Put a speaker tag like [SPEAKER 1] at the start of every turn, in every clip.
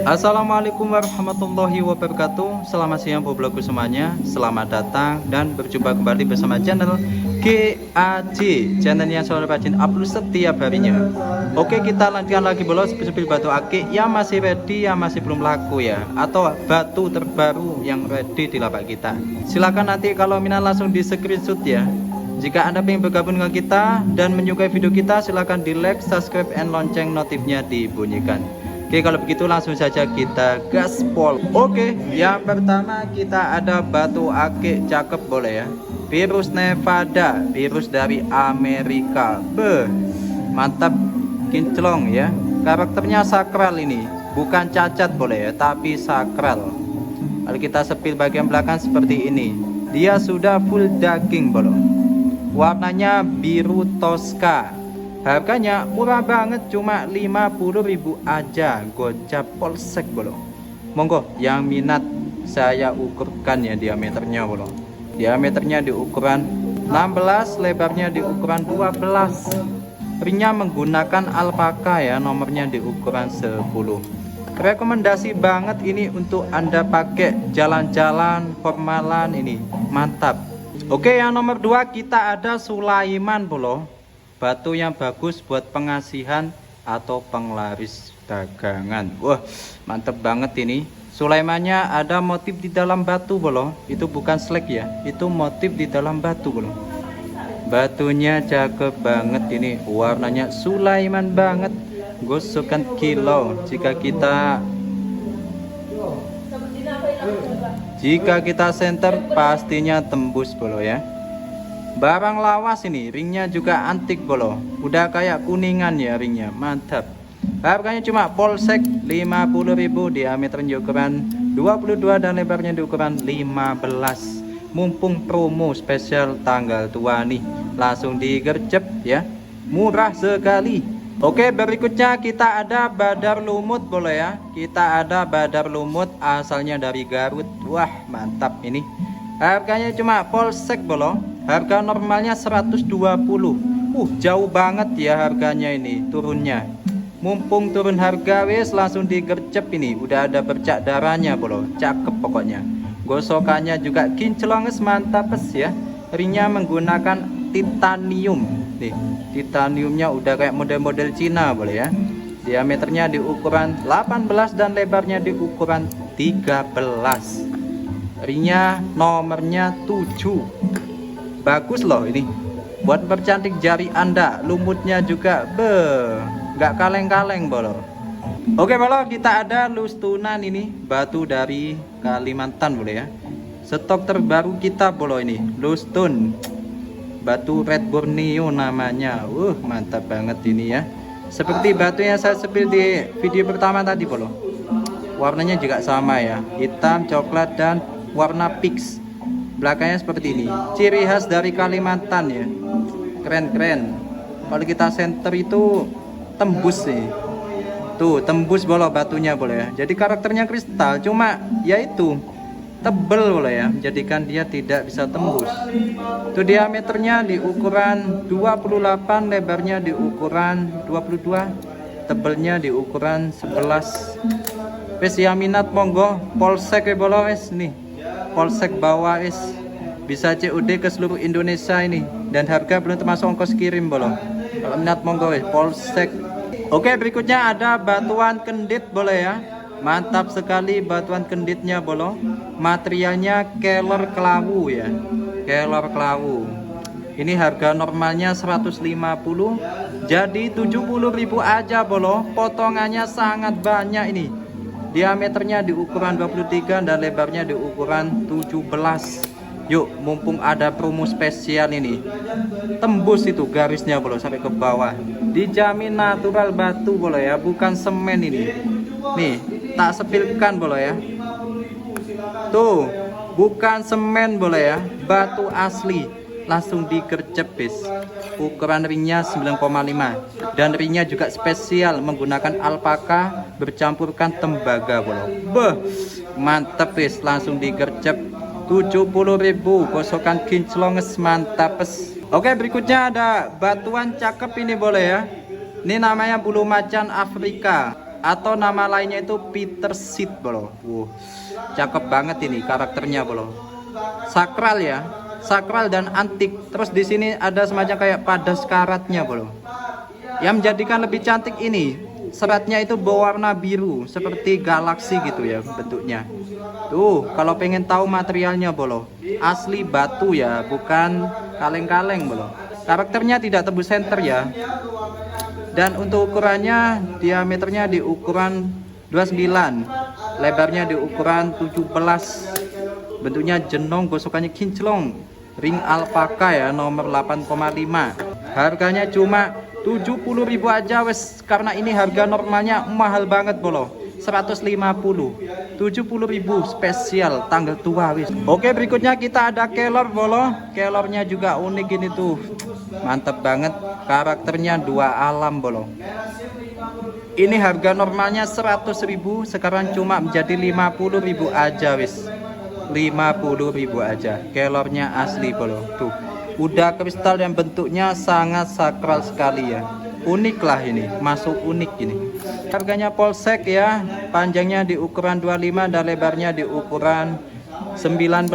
[SPEAKER 1] Assalamualaikum warahmatullahi wabarakatuh. Selamat siang bobloku semuanya. Selamat datang dan berjumpa kembali bersama channel GAJ, channel yang selalu rajin upload setiap harinya. Oke, kita lanjutkan lagi bolos sepil batu akik yang masih ready, yang masih belum laku ya, atau batu terbaru yang ready di lapak kita. Silahkan nanti kalau minat langsung di screenshot ya. Jika Anda ingin bergabung dengan kita dan menyukai video kita, silahkan di like, subscribe, and lonceng notifnya dibunyikan. Oke, kalau begitu langsung saja kita gaspol. Oke, yang pertama kita ada batu akik cakep boleh ya. Virus Nevada, virus dari Amerika. Mantap, kinclong ya. Karakternya sakral ini, bukan cacat boleh ya, tapi sakral. Lalu kita sepil bagian belakang seperti ini. Dia sudah full daging boleh. Warnanya biru Tosca. Harganya murah banget, cuma 50.000 aja. Gocap polsek bolo. Monggo yang minat saya ukurkan ya diameternya bolo. Diameternya di ukuran 16, lebarnya di ukuran 12. Ringnya menggunakan alpaka ya, nomornya di ukuran 10. Rekomendasi banget ini untuk Anda pakai jalan-jalan formalan ini. Mantap. Oke, yang nomor 2 kita ada Sulaiman bolo. Batu yang bagus buat pengasihan atau penglaris dagangan. Wah, mantep banget ini. Sulaimannya ada motif di dalam batu bolo. Itu bukan slag ya, itu motif di dalam batu bolo. Batunya cakep banget ini, warnanya Sulaiman banget. Gosokan kilo. Jika kita center pastinya tembus bolo ya. Barang lawas ini, ringnya juga antik bolo. Udah kayak kuningan ya ringnya, mantap. Harganya cuma polsek 50.000, diameternya ukuran 22 dan lebarnya di ukuran 15. Mumpung promo spesial tanggal tua nih, langsung digercep ya. Murah sekali. Oke, berikutnya kita ada badar lumut boleh ya. Kita ada badar lumut asalnya dari Garut. Wah, mantap ini. Harganya cuma polsek bolo. Harga normalnya 120. Jauh banget ya harganya ini turunnya. Mumpung turun harga wes langsung digercep ini. Udah ada bercak darahnya bolo. Cakep pokoknya. Gosokannya juga kinclonges mantapes ya. Ringnya menggunakan titanium. Nih, titaniumnya udah kayak model-model Cina boleh ya. Diameternya di ukuran 18 dan lebarnya di ukuran 13. Ringnya nomornya 7. Bagus loh ini buat percantik jari Anda. Lumutnya juga nggak kaleng-kaleng bolo. Oke bolo, kita ada lustunan ini, batu dari Kalimantan boleh ya. Stok terbaru kita bolo ini, lustun batu red Borneo namanya. Mantap banget ini ya. Seperti batu yang saya sepil di video pertama tadi bolo. Warnanya juga sama ya, hitam, coklat, dan warna peach. Belakangnya seperti ini, ciri khas dari Kalimantan ya. Keren-keren. Kalau kita center itu tembus nih. Tuh, tembus bolo batunya boleh ya. Jadi karakternya kristal, cuma yaitu tebel boleh ya, menjadikan dia tidak bisa tembus. Itu diameternya di ukuran 28, lebarnya di ukuran 22, tebelnya di ukuran 11. Wes yang minat monggo polsek ya bolo wes nih. Polsek bawah is bisa COD ke seluruh Indonesia ini, dan harga belum termasuk ongkos kirim bolo. Kalau minat monggo polsek. Oke, berikutnya ada batuan kendit boleh ya. Mantap sekali batuan kenditnya bolo. Materialnya keler kelawu ya, keler kelawu. Ini harga normalnya 150, jadi 70.000 aja bolo. Potongannya sangat banyak ini. Diameternya di ukuran 23 dan lebarnya di ukuran 17. Yuk, mumpung ada promo spesial ini, tembus itu garisnya bolo sampai ke bawah. Dijamin natural batu bolo ya, bukan semen ini. Nih, tak sepilkan bolo ya. Tuh, bukan semen bolo ya, batu asli. Langsung digercep bis. Ukuran ringnya 9,5 dan ringnya juga spesial menggunakan alpaka bercampurkan tembaga bolo. Mantep bis, langsung digercep 70.000. Gosokan kinclonges mantapes. Oke, berikutnya ada batuan cakep ini boleh ya. Ini namanya bulu macan Afrika. atau nama lainnya itu Peter Seed bolo. Cakep banget ini karakternya bolo. Sakral ya, sakral dan antik. Terus di sini ada semacam kayak padas karatnya bolo. Yang menjadikan lebih cantik ini, seratnya itu berwarna biru seperti galaksi gitu ya bentuknya. Tuh, kalau pengen tahu materialnya bolo, asli batu ya, bukan kaleng-kaleng bolo. Karakternya tidak tembus center ya. Dan untuk ukurannya, diameternya di ukuran 29, lebarnya di ukuran 17. Bentuknya jenong, gosokannya kinclong. Ring alpaka ya, nomor 8,5. Harganya cuma 70.000 aja wes, karena ini harga normalnya mahal banget bolo. 150, 70.000 spesial tanggal tua wis. Oke, berikutnya kita ada kelor bolo. Kelornya juga unik ini tuh. Mantap banget, karakternya dua alam bolo. Ini harga normalnya 100.000, sekarang cuma menjadi 50.000 aja wis. 50.000 aja. Kelornya asli bolo. Tuh. Udah kristal yang bentuknya sangat sakral sekali ya. Unik lah ini, masuk unik ini. Harganya polsek ya, panjangnya di ukuran 25 dan lebarnya di ukuran 19.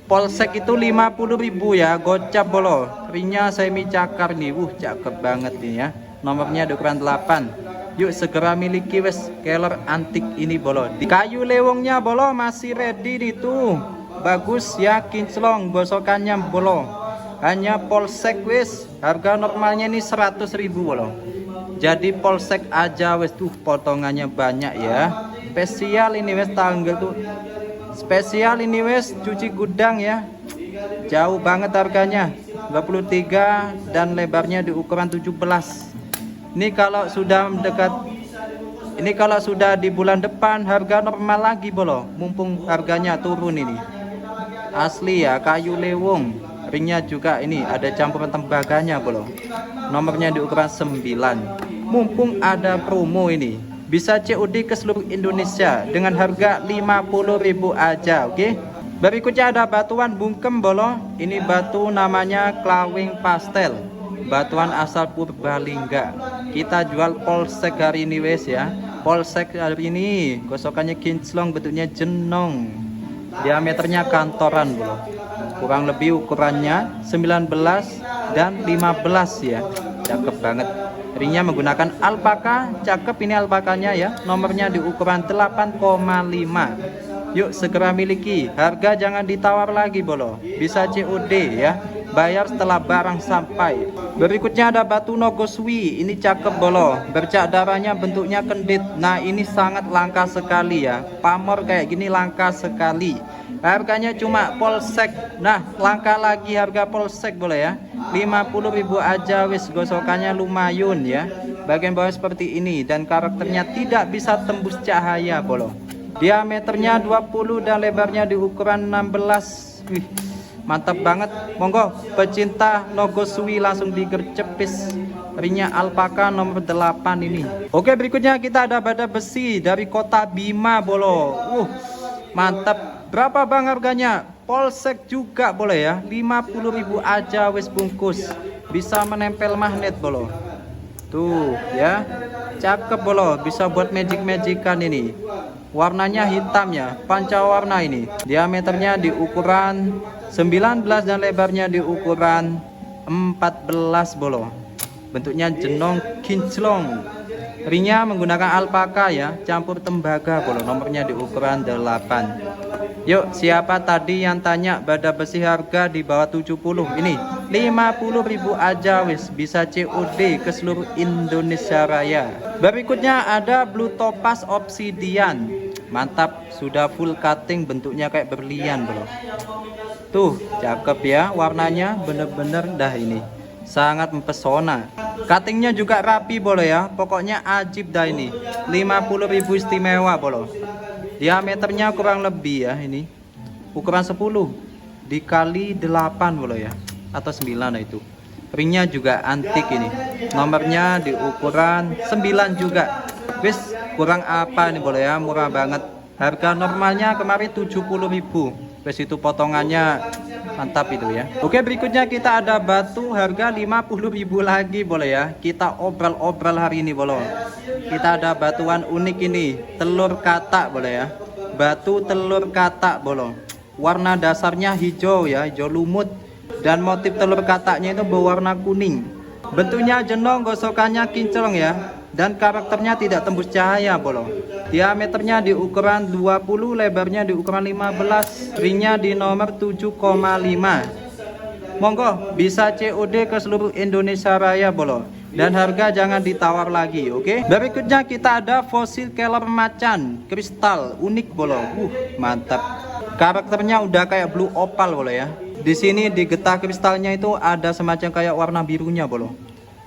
[SPEAKER 1] Polsek itu 50.000 ya, gocap bolo. Ringnya semi cakar nih, cakep banget nih ya. Nomornya di ukuran 8. Yuk segera miliki wes kelor antik ini bolo. Di kayu lewongnya bolo masih ready nih tuh. Bagus ya, kinclong gosokannya bolo. Hanya polsek wis, harga normalnya ini 100.000 bolo. Jadi polsek aja wis tuh, potongannya banyak ya. Spesial ini wis tanggal tuh. Spesial ini wis cuci gudang ya. Jauh banget harganya. 23 dan lebarnya di ukuran 17. Ini kalau sudah mendekat, ini kalau sudah di bulan depan harga normal lagi bolo. Mumpung harganya turun ini. Asli ya, kayu lewong. Ringnya juga ini ada campuran tembaganya bolo. Nomornya di ukuran 9. Mumpung ada promo ini, bisa COD ke seluruh Indonesia dengan harga 50.000 aja, oke? Berikutnya ada batuan bungkem bolo. Ini batu namanya klawing pastel. Batuan asal Purbalingga. Kita jual polsek hari ini wes ya. Polsek hari ini gosokannya kinclong, bentuknya jenong. Diameternya kantoran bro. Kurang lebih ukurannya 19 dan 15 ya. Cakep banget. Ringnya menggunakan alpaka. Cakep ini alpakanya ya. Nomornya di ukuran 8,5. Yuk segera miliki. Harga jangan ditawar lagi bolo. Bisa COD ya. Bayar setelah barang sampai. Berikutnya ada batu nogoswi. Ini cakep bolo. Bercak darahnya bentuknya kendit. Nah ini sangat langka sekali ya. Pamor kayak gini langka sekali. Harganya cuma polsek. Nah langka lagi harga polsek boleh ya. 50.000 aja wis, gosokannya lumayan ya. Bagian bawah seperti ini. Dan karakternya tidak bisa tembus cahaya bolo. Diameternya 20 dan lebarnya di ukuran 16. Wih, mantap banget. Monggo pecinta nogoswi langsung digercepis. Ringnya alpaka nomor 8 ini. Oke, berikutnya kita ada badak besi dari kota Bima bolo. Mantap. Berapa bang harganya? Polsek juga boleh ya. 50.000 aja wis bungkus. Bisa menempel magnet bolo. Tuh ya. Cakep bolo. Bisa buat magic-magican ini. Warnanya hitam ya, pancawarna ini. Diameternya di ukuran 19 dan lebarnya di ukuran 14 bolo. Bentuknya jenong kinclong. Ringnya menggunakan alpaka ya, campur tembaga bolo. Nomornya di ukuran 8. Yuk, siapa tadi yang tanya badak besi harga di bawah 70? Ini 50.000 aja wis, bisa COD ke seluruh Indonesia Raya. Berikutnya ada blue topaz obsidian. Mantap, sudah full cutting, bentuknya kayak berlian bro. Tuh, cakep ya, warnanya bener-bener dah ini. Sangat mempesona. Cuttingnya juga rapi bolo ya. Pokoknya ajib dah ini. 50.000 istimewa bolo. Diameternya kurang lebih ya ini. Ukuran 10 dikali 8 bolo ya. Atau 9 lah itu. Ringnya juga antik ini. Nomornya di ukuran 9 juga. Wis, kurang apa nih boleh ya, murah banget. Harga normalnya kemarin 70.000. Wis itu potongannya Mantap itu ya. Oke, berikutnya kita ada batu harga 50.000 lagi boleh ya. Kita obrol-obrol hari ini boleh. Kita ada batuan unik ini, telur katak boleh ya. Batu telur katak boleh. Warna dasarnya hijau ya, hijau lumut, dan motif telur kataknya itu berwarna kuning. Bentuknya jenong, gosokannya kinclong ya, dan karakternya tidak tembus cahaya boleh. Diameternya di ukuran 20, lebarnya di ukuran 15, ringnya di nomor 7,5. Monggo bisa COD ke seluruh Indonesia Raya boleh. Dan harga jangan ditawar lagi, oke? Berikutnya kita ada fosil kelor macan kristal unik boleh. Mantap. Karakternya udah kayak blue opal boleh ya. Di sini di getah kristalnya itu ada semacam kayak warna birunya boleh.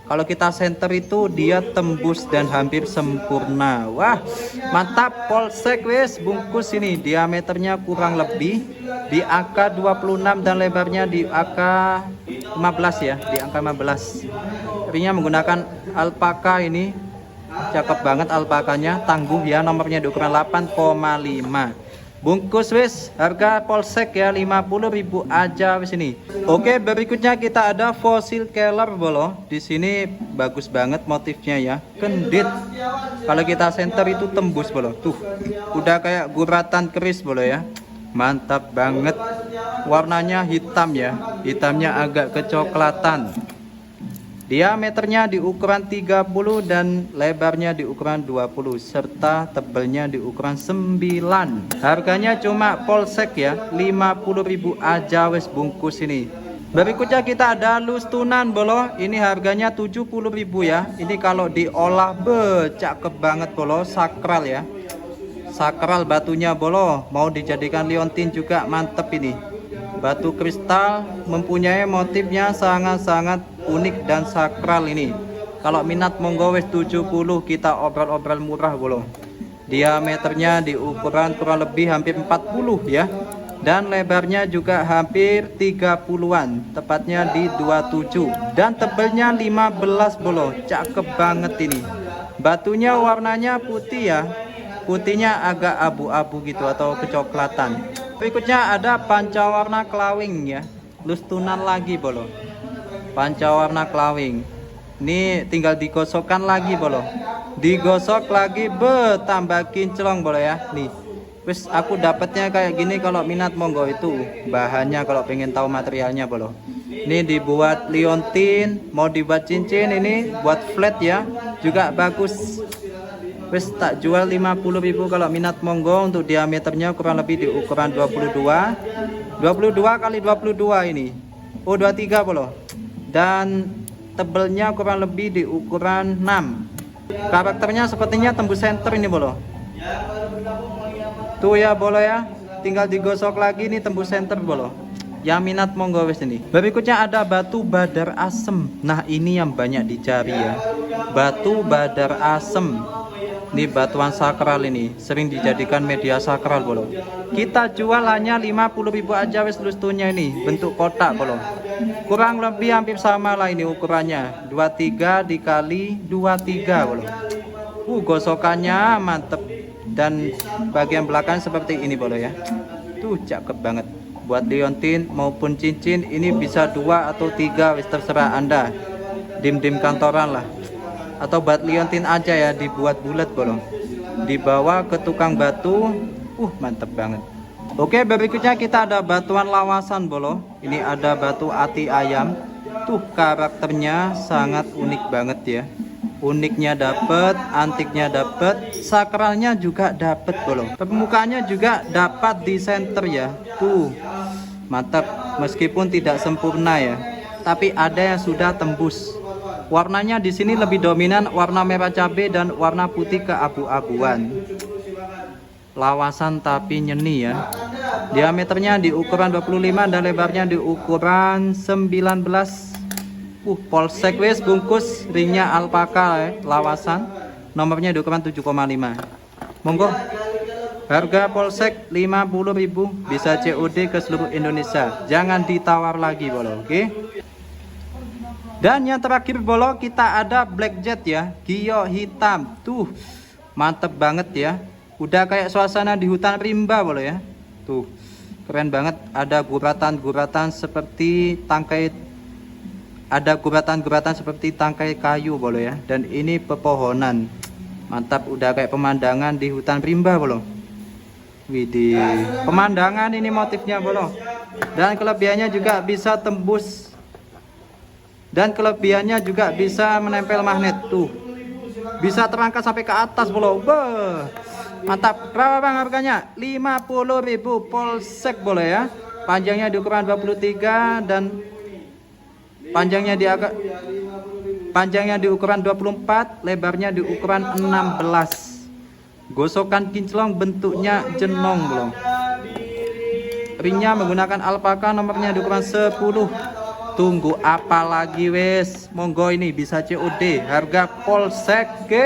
[SPEAKER 1] Kalau kita center itu dia tembus dan hampir sempurna. Wah, mantap. Polsek wes bungkus ini. Diameternya kurang lebih di angka 26 dan lebarnya di angka 15 ya, di angka 15. Ringnya menggunakan alpaka ini. Cakep banget alpakanya, tangguh ya, nomornya di ukuran 8,5. Bungkus wis, harga polsek ya 50.000 aja wis ini. Oke, berikutnya kita ada fosil kelor bolo. Di sini bagus banget motifnya ya, kendit. Kalau kita center itu tembus bolo. Tuh, udah kayak guratan keris bolo ya. Mantap banget. Warnanya hitam ya, hitamnya agak kecoklatan. Diameternya di ukuran 30 dan lebarnya di ukuran 20 serta tebelnya di ukuran 9. Harganya cuma polsek ya 50.000 aja wes bungkus ini. Berikutnya kita ada lustunan bolo. Ini harganya 70.000 ya. Ini kalau diolah cakep banget bolo, sakral ya. Sakral batunya bolo, mau dijadikan liontin juga mantep ini. Batu kristal mempunyai motifnya sangat-sangat unik dan sakral ini. Kalau minat monggo wes 70, kita obrol-obrol murah bolo. Diameternya di ukuran kurang lebih hampir 40 ya. Dan lebarnya juga hampir 30-an, tepatnya di 27. Dan tebelnya 15 bolo. Cakep banget ini. Batunya warnanya putih ya. Putihnya agak abu-abu gitu atau kecoklatan. Berikutnya ada pancawarna kelawing ya, lustunan lagi bolo. Pancawarna kelawing ini tinggal digosokkan lagi bolo, digosok lagi tambah kinclong bolo ya. Nih wis aku dapatnya kayak gini. Kalau minat monggo, itu bahannya kalau pengen tahu materialnya bolo. Ini dibuat liontin, mau dibuat cincin, ini buat flat ya, juga bagus. Wes tak jual 50.000 kalau minat monggo. Untuk diameternya kurang lebih di ukuran 22 kali 22 ini. Oh 23 bolo. Dan tebelnya kurang lebih di ukuran 6. Karakternya sepertinya tembus center ini bolo. Tuh ya bolo ya. Tinggal digosok lagi nih, tembus center bolo. Yang minat monggo wes ini. Berikutnya ada batu badar asem. Nah ini yang banyak dicari ya, batu badar asem. Ini batuan sakral ini, sering dijadikan media sakral bolo. Kita jual hanya 50.000 aja wes lustunya ini, bentuk kotak bolo. Kurang lebih hampir sama lah ini ukurannya, 23 dikali 23 bolo. Gosokannya mantep. Dan bagian belakang seperti ini bolo ya. Tuh cakep banget. Buat liontin maupun cincin ini bisa 2 atau 3 wes terserah Anda. Dim-dim kantoran lah. Atau buat liontin aja ya, dibuat bulat bolo, dibawa ke tukang batu. Mantep banget. Oke, berikutnya kita ada batuan lawasan bolo. Ini ada batu ati ayam. Tuh karakternya sangat unik banget ya. Uniknya dapet, antiknya dapet, sakralnya juga dapet bolo. Permukaannya juga dapat di center ya. Tuh mantap, meskipun tidak sempurna ya, tapi ada yang sudah tembus. Warnanya di sini lebih dominan warna merah cabai dan warna putih keabu-abuan. Lawasan tapi nyeni ya. Diameternya di ukuran 25 dan lebarnya di ukuran 19. Polsek wes bungkus, ringnya alpaka ya, lawasan. Nomornya di ukuran 7,5. Monggo. Harga polsek 50.000, bisa COD ke seluruh Indonesia. Jangan ditawar lagi bolo, oke? Dan yang terakhir bolo, kita ada black jet ya, gio hitam. Tuh mantep banget ya, udah kayak suasana di hutan rimba bolo ya. Tuh Keren banget, ada guratan-guratan seperti tangkai, ada guratan-guratan seperti tangkai kayu bolo ya. Dan ini pepohonan. Mantap, udah kayak pemandangan di hutan rimba bolo. Widih, pemandangan ini motifnya bolo. Dan kelebihannya juga bisa tembus. Dan kelebihannya juga bisa menempel magnet tuh. Bisa terangkat sampai ke atas bolo. Beuh. Mantap. Berapa bang harganya? 50.000 polsek boleh ya. Panjangnya di ukuran 23 dan panjangnya di ukuran 24, lebarnya di ukuran 16. Gosokan kinclong bentuknya jenong belum. Ringnya menggunakan alpaka, nomornya di ukuran 10. Tunggu apa lagi wes? Monggo ini bisa COD. Harga polsek ke